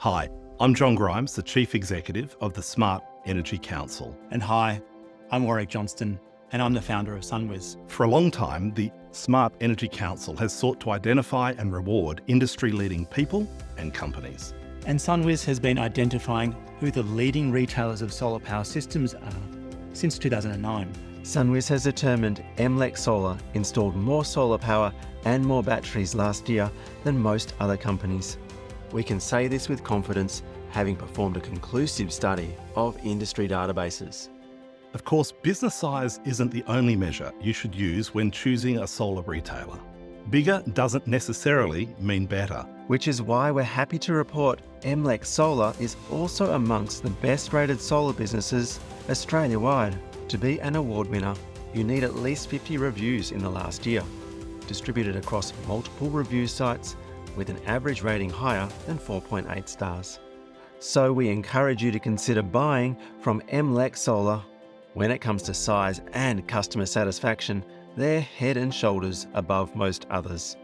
Hi, I'm John Grimes, the Chief Executive of the Smart Energy Council. And hi, I'm Warwick Johnston, and I'm the founder of SunWiz. For a long time, the Smart Energy Council has sought to identify and reward industry-leading people and companies. And SunWiz has been identifying who the leading retailers of solar power systems are since 2009. SunWiz has determined MLEC Solar installed more solar power and more batteries last year than most other companies. We can say this with confidence, having performed a conclusive study of industry databases. Of course, business size isn't the only measure you should use when choosing a solar retailer. Bigger doesn't necessarily mean better. Which is why we're happy to report MLEC Solar is also amongst the best-rated solar businesses Australia-wide. To be an award winner, you need at least 50 reviews in the last year, distributed across multiple review sites with an average rating higher than 4.8 stars. So we encourage you to consider buying from MLEC Solar. When it comes to size and customer satisfaction, they're head and shoulders above most others.